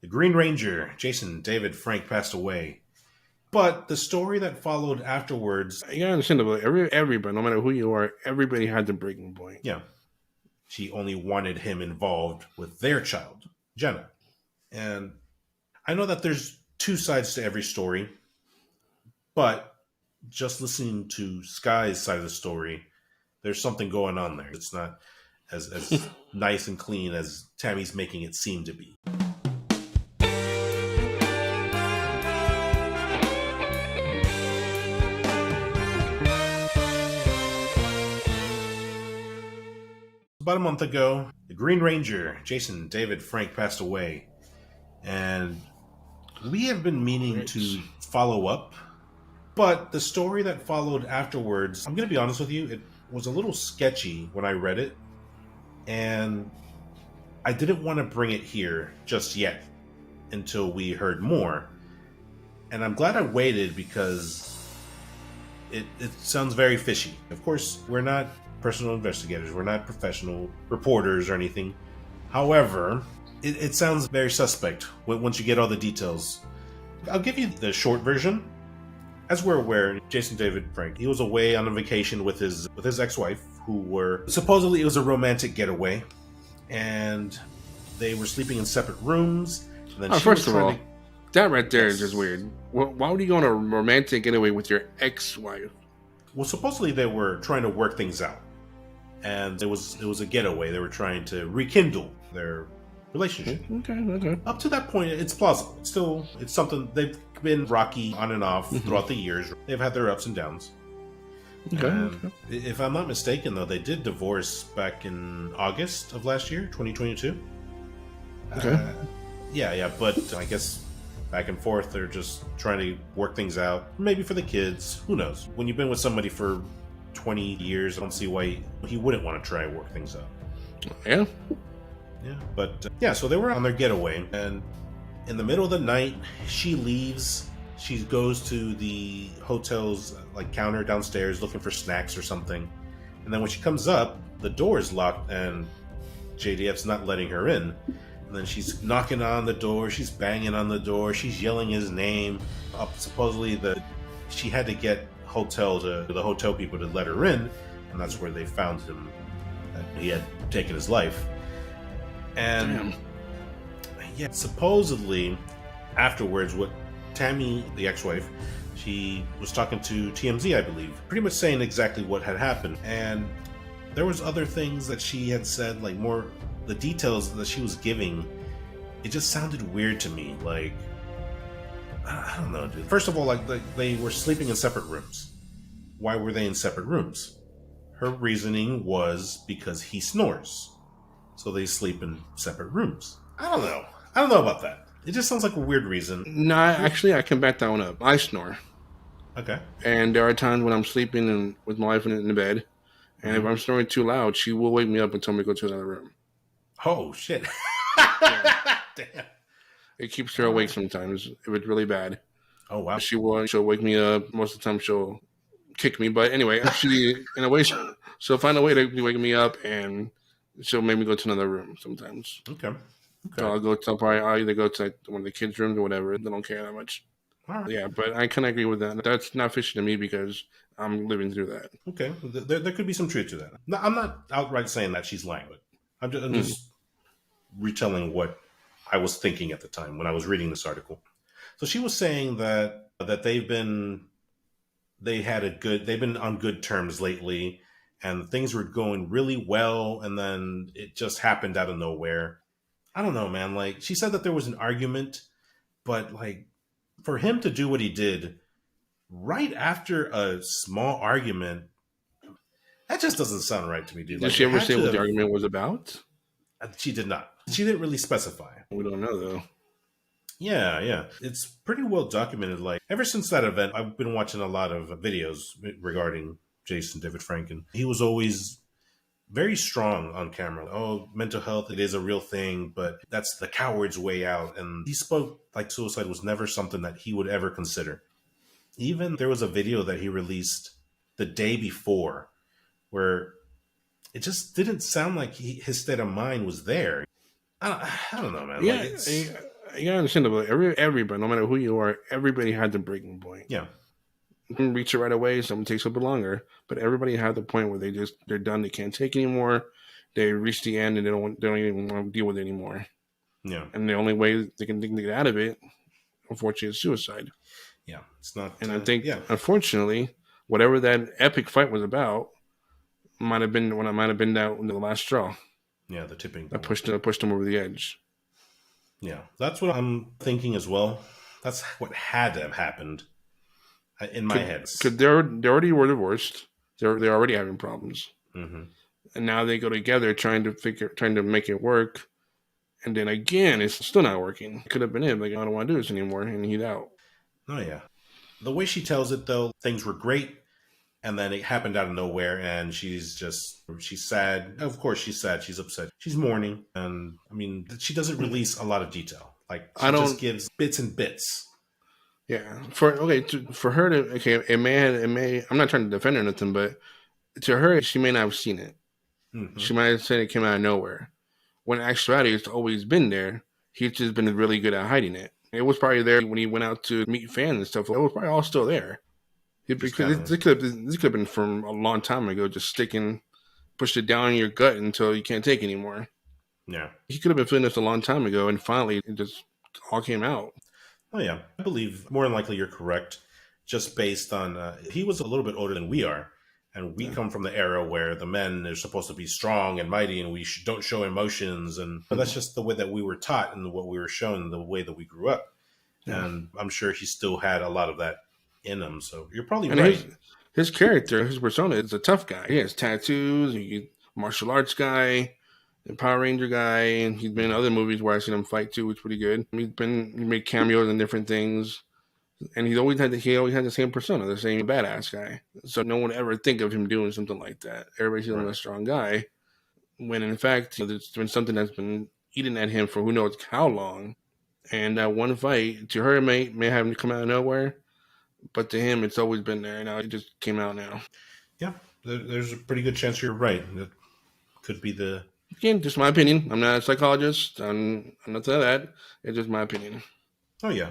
The Green Ranger, Jason David Frank, passed away. But the story that followed afterwards... You gotta understand, everybody, no matter who you are, everybody had the breaking point. Yeah. She only wanted him involved with their child, Jenna. And I know that there's two sides to every story, but just listening to Sky's side of the story, there's something going on there. It's not as nice and clean as Tammy's making it seem to be. About a month ago, the Green Ranger, Jason David Frank, passed away. And we have been meaning to follow up. But the story that followed afterwards, I'm going to be honest with you, it was a little sketchy when I read it. And I didn't want to bring it here just yet until we heard more. And I'm glad I waited because it sounds very fishy. Of course, we're not personal investigators. We're not professional reporters or anything. However, it sounds very suspect once you get all the details. I'll give you the short version. As we're aware, Jason David Frank, he was away on a vacation with his ex-wife, who were supposedly, it was a romantic getaway, and they were sleeping in separate rooms. And then first of all, that right there is just weird. Why would you go on a romantic getaway with your ex-wife? Well, supposedly they were trying to work things out. And it was a getaway. They were trying to rekindle their relationship. Okay. Up to that point, it's plausible. It's something they've been rocky on and off throughout the years. They've had their ups and downs. Okay. If I'm not mistaken, though, they did divorce back in August of last year, 2022. Okay. Yeah, but I guess back and forth, they're just trying to work things out. Maybe for the kids. Who knows? When you've been with somebody for 20 years, I don't see why he wouldn't want to try and work things out. Yeah. But so they were on their getaway, and in the middle of the night, she leaves. She goes to the hotel's counter downstairs looking for snacks or something. And then when she comes up, the door is locked and JDF's not letting her in. And then she's knocking on the door, she's banging on the door, she's yelling his name. Supposedly she had to get the hotel people to let her in, and that's where they found him. He had taken his life. And supposedly afterwards, what Tammy, the ex-wife, she was talking to TMZ, I believe, pretty much saying exactly what had happened. And there was other things that she had said, more the details that she was giving. It just sounded weird to me. I don't know, dude. First of all, they were sleeping in separate rooms. Why were they in separate rooms? Her reasoning was because he snores. So they sleep in separate rooms. I don't know about that. It just sounds like a weird reason. No, actually, I can back that one up. I snore. Okay. And there are times when I'm sleeping with my wife in the bed, and if I'm snoring too loud, she will wake me up and tell me to go to another room. Oh, shit. Damn. It keeps her awake sometimes if it's really bad. Oh, wow. She'll wake me up. Most of the time, she'll kick me. But anyway, she'll find a way to wake me up, and she'll make me go to another room sometimes. Okay. So I'll either go to one of the kids' rooms or whatever. They don't care that much. All right. Yeah, but I kind of agree with that. That's not fishy to me because I'm living through that. Okay. There could be some truth to that. No, I'm not outright saying that she's lying, but I'm just retelling what I was thinking at the time when I was reading this article. So she was saying that they've been on good terms lately, and things were going really well, and then it just happened out of nowhere. I don't know, man. She said that there was an argument, but for him to do what he did right after a small argument, that just doesn't sound right to me, dude. Did she ever say what the argument was about? She did not. She didn't really specify. We don't know, though. Yeah. It's pretty well documented. Ever since that event, I've been watching a lot of videos regarding Jason David Frank, and he was always very strong on camera. Oh, mental health, it is a real thing, but that's the coward's way out. And he spoke like suicide was never something that he would ever consider. Even there was a video that he released the day before where it just didn't sound like his state of mind was there. I don't know, man. Yeah, You gotta understand about everybody, no matter who you are, everybody had the breaking point. Yeah. You can reach it right away. Some takes a bit longer, but everybody had the point where they're done. They can't take anymore. They reach the end and they don't even want to deal with it anymore. Yeah. And the only way they can get out of it, unfortunately, is suicide. Yeah. It's not. And I think, yeah. unfortunately, whatever that epic fight was about might have been the last straw. Yeah, the tipping that point. pushed them over the edge. Yeah, that's what I'm thinking as well. That's what had to have happened in my head. Because they already were divorced. They're already having problems, Mm-hmm. and now they go together trying to make it work. And then again, it's still not working. It could have been him. Like, I don't want to do this anymore, and he's out. Oh yeah, the way she tells it though, things were great, and then it happened out of nowhere, and she's sad. Of course, she's sad. She's upset. She's mourning, and I mean, she doesn't release a lot of detail. Like she just gives bits and bits. Yeah, for her to it may. I'm not trying to defend her or nothing, but to her, she may not have seen it. Mm-hmm. She might have said it came out of nowhere. When in actuality, it's always been there. He's just been really good at hiding it. It was probably there when he went out to meet fans and stuff. It was probably all still there. Because this could have been from a long time ago, just pushed it down in your gut until you can't take anymore. Yeah. He could have been feeling this a long time ago, and finally it just all came out. Oh, yeah. I believe more than likely you're correct, just based on he was a little bit older than we are. And we come from the era where the men are supposed to be strong and mighty, and we don't show emotions. And that's just the way that we were taught and what we were shown, the way that we grew up. Yeah. And I'm sure he still had a lot of that in him. So you're probably right. His character, his persona is a tough guy. He has tattoos, he's a martial arts guy, a Power Ranger guy, and he's been in other movies where I've seen him fight too, which is pretty good. He made cameos and different things. And he always had the same persona, the same badass guy. So no one ever think of him doing something like that. Everybody sees him as a strong guy, when in fact there's been something that's been eating at him for who knows how long. And that one fight, to her, may have come out of nowhere, but to him, it's always been there. Now it just came out now. Yeah, there's a pretty good chance you're right. That could be again, just my opinion. I'm not a psychologist. I'm not that. It's just my opinion. Oh yeah.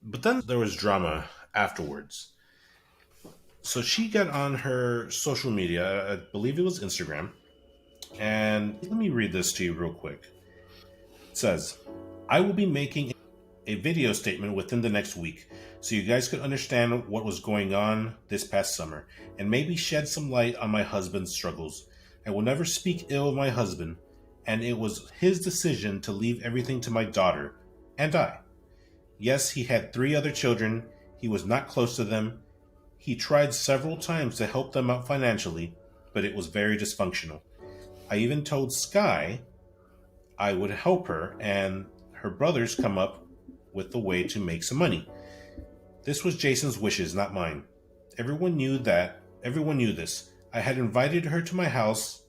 But then there was drama afterwards. So she got on her social media, I believe it was Instagram, and let me read this to you real quick. It says, I will be making a video statement within the next week so you guys could understand what was going on this past summer and maybe shed some light on my husband's struggles. I will never speak ill of my husband, and it was his decision to leave everything to my daughter and I. Yes, he had 3 other children. He was not close to them. He tried several times to help them out financially, but it was very dysfunctional. I even told Sky I would help her and her brothers come up with a way to make some money. This was Jason's wishes, not mine. Everyone knew this. I had invited her to my house,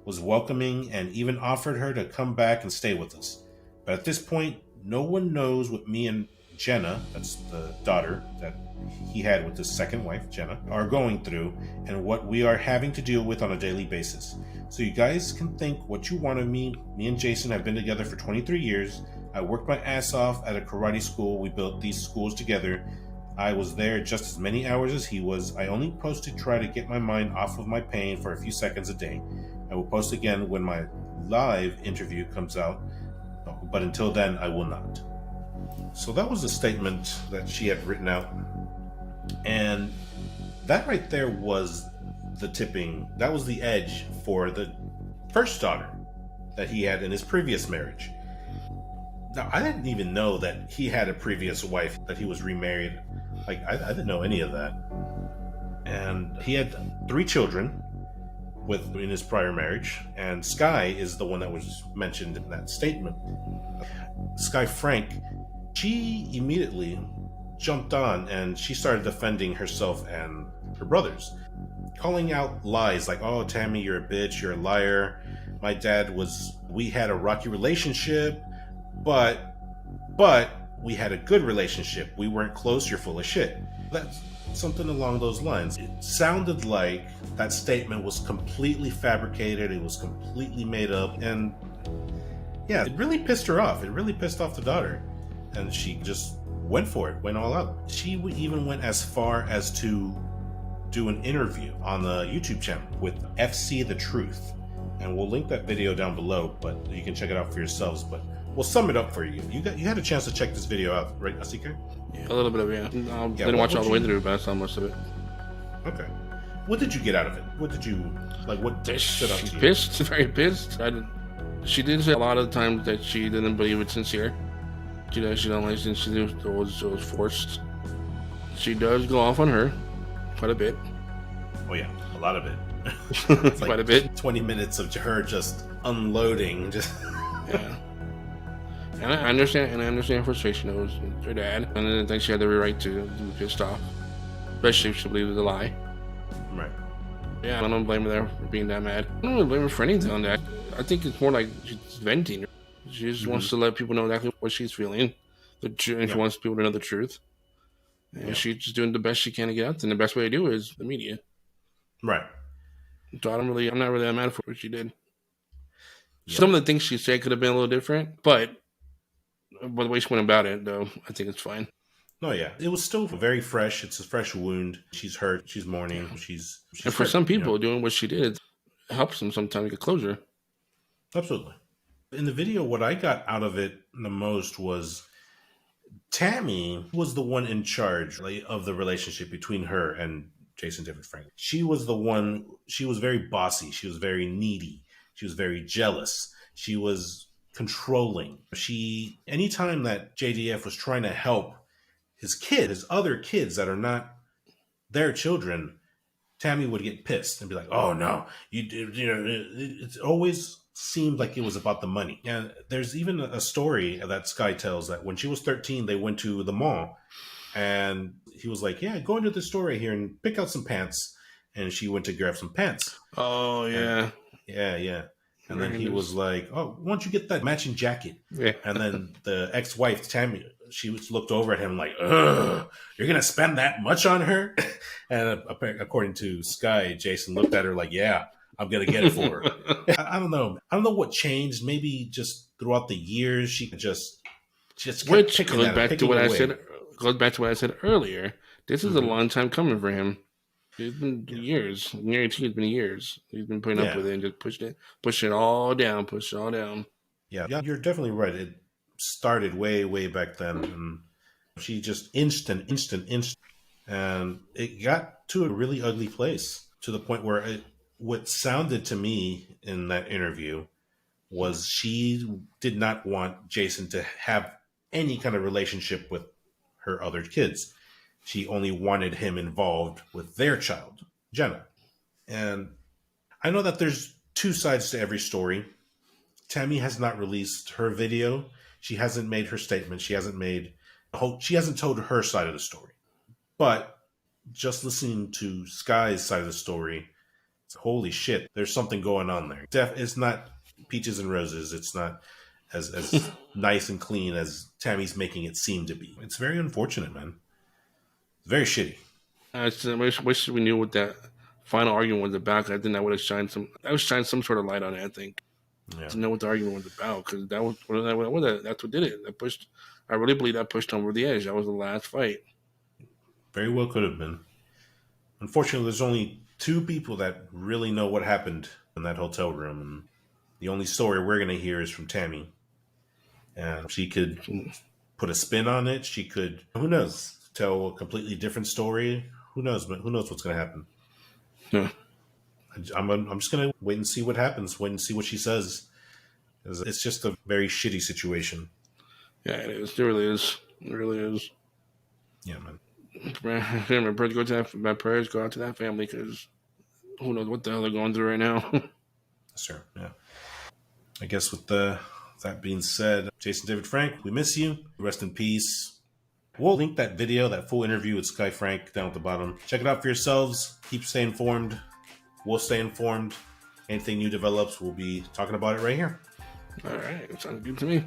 was welcoming, and even offered her to come back and stay with us. But at this point, no one knows what me and Jenna, that's the daughter that he had with his second wife, Jenna, are going through and what we are having to deal with on a daily basis. So you guys can think what you want of me. Me and Jason have been together for 23 years. I worked my ass off at a karate school. We built these schools together. I was there just as many hours as he was. I only post to try to get my mind off of my pain for a few seconds a day. I will post again when my live interview comes out. But until then, I will not. So that was a statement that she had written out. And that right there was the tipping. That was the edge for the first daughter that he had in his previous marriage. Now, I didn't even know that he had a previous wife, that he was remarried. Like, I didn't know any of that. And he had 3 children in his prior marriage, and Sky is the one that was mentioned in that statement. Sky Frank, she immediately jumped on and she started defending herself and her brothers, calling out lies like, oh, Tammy, you're a bitch, you're a liar. My dad we had a rocky relationship, but we had a good relationship. We weren't close, you're full of shit. That's something along those lines. It sounded like that statement was completely fabricated. It was completely made up. And yeah, it really pissed her off. It really pissed off the daughter. and she just went for it, went all out. She even went as far as to do an interview on the YouTube channel with FC The Truth. And we'll link that video down below, but you can check it out for yourselves. But we'll sum it up for you. You had a chance to check this video out, right, CK? Yeah, a little bit of it, yeah. I didn't watch all the way through, but I saw most of it. Okay. What did you get out of it? What did you, like, what stood out to you? Pissed, very pissed. She did say a lot of the times that she didn't believe it's sincere. She don't like since it was forced. She does go off on her quite a bit. Oh yeah, a lot of it. It's quite a bit. 20 minutes of her just unloading. Yeah. And I understand frustration. It was her dad, and I didn't think she had every right to be pissed off, especially if she believed it was a lie. Right. Yeah, I don't blame her for being that mad. I don't really blame her for anything on that. I think it's more like she's venting. She just wants to let people know exactly what she's feeling. And she wants people to know the truth. And she's just doing the best she can to get out there. And the best way to do it is the media. Right. So I'm not really that mad for what she did. Yeah. Some of the things she said could have been a little different, but by the way she went about it, though, I think it's fine. No, yeah. It was still very fresh. It's a fresh wound. She's hurt. She's mourning. She's and for some people, doing what she did helps them sometimes get closure. Absolutely. In the video, what I got out of it the most was Tammy was the one in charge of the relationship between her and Jason David Frank. She was the one, she was very bossy. She was very needy. She was very jealous. She was controlling. Anytime that JDF was trying to help his other kids that are not their children, Tammy would get pissed and be like, "Oh no, it always seemed like it was about the money." And there's even a story that Sky tells that when she was 13, they went to the mall, and he was like, "Yeah, go into the store right here and pick out some pants." And she went to grab some pants. Oh yeah, yeah. And then he was like, "Oh, why don't you get that matching jacket?" Yeah. And then the ex-wife Tammy, she looked over at him like, "Ugh, you're gonna spend that much on her?" And according to Sky, Jason looked at her like, "Yeah, I'm gonna get it for her." I don't know. I don't know what changed. Maybe just throughout the years, she just which goes back to what I said. Goes back to what I said earlier. This is a long time coming for him. It's been years. Nearly 2 years. Been years. He's been putting up with it and just push it all down. Yeah, you're definitely right. It started way back then, and she just inched, and it got to a really ugly place, to the point where what sounded to me in that interview was she did not want Jason to have any kind of relationship with her other kids. She only wanted him involved with their child, Jenna. And I know that there's two sides to every story. Tammy has not released her video. She hasn't made her statement. She hasn't told her side of the story. But just listening to Sky's side of the story, holy shit, there's something going on there. It's not peaches and roses. It's not as nice and clean as Tammy's making it seem to be. It's very unfortunate, man. It's very shitty. I wish we knew what that final argument was about. I think that would have shined some sort of light on it. I think to know what the argument was about, because that's what did it. I really believe that pushed him over the edge. That was the last fight. Very well could have been. Unfortunately, there's only two people that really know what happened in that hotel room, and the only story we're going to hear is from Tammy. And she could put a spin on it. She could, who knows, tell a completely different story. Who knows? But who knows what's going to happen? Yeah. I'm just going to wait and see what happens. Wait and see what she says. It's just a very shitty situation. Yeah, it is. It really is. It really is. Yeah, man. My prayers go out to that family, because who knows what the hell they're going through right now. Sure. Yeah. I guess with that being said, Jason David Frank, we miss you. Rest in peace. We'll link that video, that full interview with Sky Frank, down at the bottom. Check it out for yourselves. Keep staying informed. We'll stay informed. Anything new develops, we'll be talking about it right here. All right. Sounds good to me.